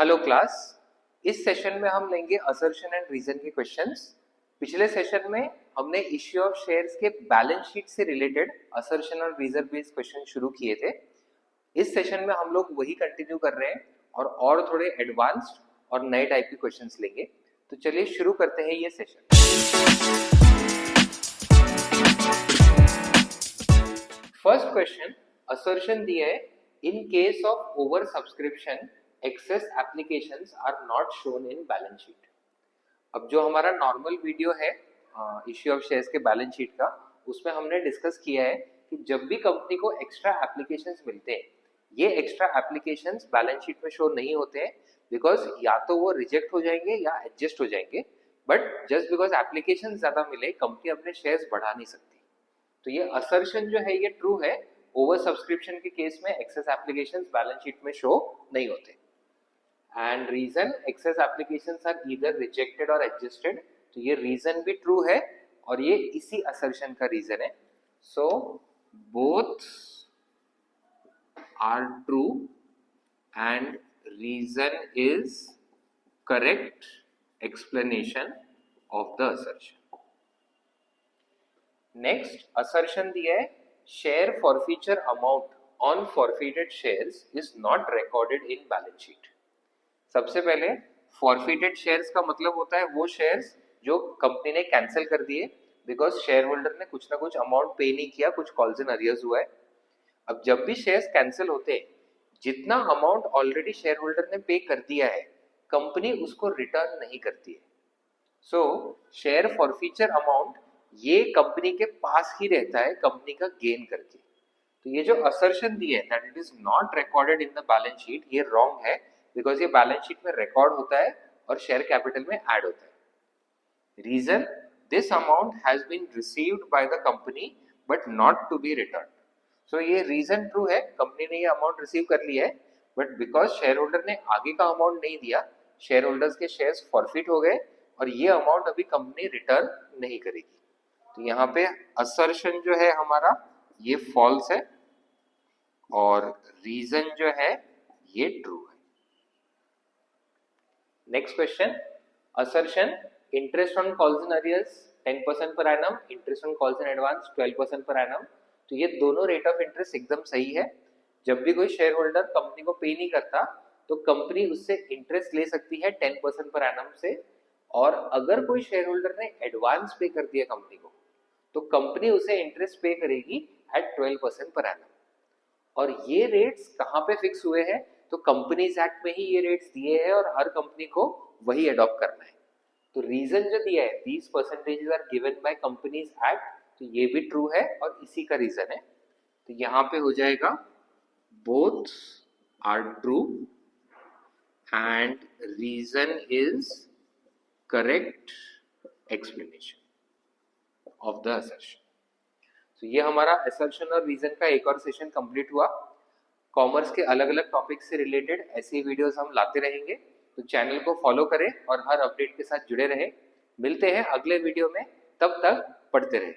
Hello class, इस session में हम लेंगे असर्शन एंड रीजन के क्वेश्चंस। पिछले सेशन में हमने इश्यू ऑफ शेयर्स के बैलेंस शीट से रिलेटेड असर्शन और रीजन बेस्ड क्वेश्चन शुरू किए थे। इस सेशन में हम लोग वही कंटिन्यू कर रहे हैं और थोड़े एडवांस्ड और नए टाइप के क्वेश्चंस लेंगे। तो चलिए शुरू करते हैं ये सेशन। फर्स्ट क्वेश्चन असर्शन दिया है, in case of over subscription excess applications are not shown in balance sheet. अब जो हमारा नॉर्मल वीडियो है इश्यू ऑफ शेयर्स के बैलेंस शीट का, उसमें हमने डिस्कस किया है कि जब भी कंपनी को एक्स्ट्रा एप्लीकेशंस मिलते हैं, ये एक्स्ट्रा एप्लीकेशंस बैलेंस शीट में शो नहीं होते हैं बिकॉज या तो वो रिजेक्ट हो जाएंगे या एडजस्ट हो जाएंगे। बट जस्ट बिकॉज एप्लीकेशन ज्यादा मिले, कंपनी अपने शेयर्स बढ़ा नहीं सकती। तो ये असर्शन जो है ये ट्रू है। ओवर सब्सक्रिप्शन के केस में एक्सेस एप्लीकेशंस बैलेंस शीट में शो नहीं होते। And reason, excess applications are either rejected और एडजस्टेड। तो ये रीजन भी ट्रू है और ये इसी असर्शन का रीजन है। So both are true and reason is correct explanation of the assertion. Next assertion दिया है, share forfeiture amount on forfeited shares is not recorded in balance sheet. सबसे पहले फॉरफिटेड शेयर्स का मतलब होता है वो शेयर्स जो कंपनी ने कैंसिल कर दिए बिकॉज शेयर होल्डर ने कुछ ना कुछ अमाउंट पे नहीं किया, कुछ कॉल्स इन अरियर्स हुआ है। अब जब भी शेयर्स कैंसिल होते हैं, जितना अमाउंट ऑलरेडी शेयर होल्डर ने पे कर दिया है, कंपनी उसको रिटर्न नहीं करती है। सो शेयर फॉरफीचर अमाउंट ये कंपनी के पास ही रहता है कंपनी का गेन करके। तो ये जो असर्शन दी है that it is not recorded in the balance sheet, ये रॉन्ग है बिकॉज ये बैलेंस शीट में रिकॉर्ड होता है और शेयर कैपिटल में ऐड होता है। Reason, this amount has been received by the company but not to be return. So ये रीजन ट्रू है, कंपनी ने ये अमाउंट रिसीव कर लिया है बट बिकॉज शेयर होल्डर ने आगे का अमाउंट नहीं दिया, शेयर होल्डर्स के शेयर्स फॉरफिट हो गए और ये अमाउंट अभी कंपनी रिटर्न नहीं करेगी। तो यहाँ पे असर्शन जो है हमारा ये फॉल्स है और रीजन जो है ये ट्रू है। Next question assertion, interest on calls in arrears 10% per annum, interest on calls in advance 12% per annum. तो ये दोनों रेट ऑफ इंटरेस्ट एकदम सही है। जब भी कोई शेयर होल्डर कंपनी को पे नहीं करता तो कंपनी उससे इंटरेस्ट ले सकती है 10% पर एनम से, और अगर कोई शेयर होल्डर ने एडवांस पे कर दिया कंपनी को तो कंपनी उसे इंटरेस्ट पे करेगी एट 12% पर एनम। और ये रेट्स कहाँ पे फिक्स हुए हैं? तो कंपनीज एक्ट में ही ये रेट्स दिए हैं और हर कंपनी को वही अडॉप्ट करना है। तो रीजन जो दिया है, these percentages are given by companies act, तो ये भी ट्रू है और इसी का रीजन है। तो यहाँ पे हो जाएगा both are true and reason is correct explanation of the assertion. तो ये हमारा असर्शन और रीजन का एक और सेशन कंप्लीट हुआ। कॉमर्स के अलग अलग टॉपिक से रिलेटेड ऐसे वीडियोस हम लाते रहेंगे, तो चैनल को फॉलो करें और हर अपडेट के साथ जुड़े रहें। मिलते हैं अगले वीडियो में, तब तक पढ़ते रहें।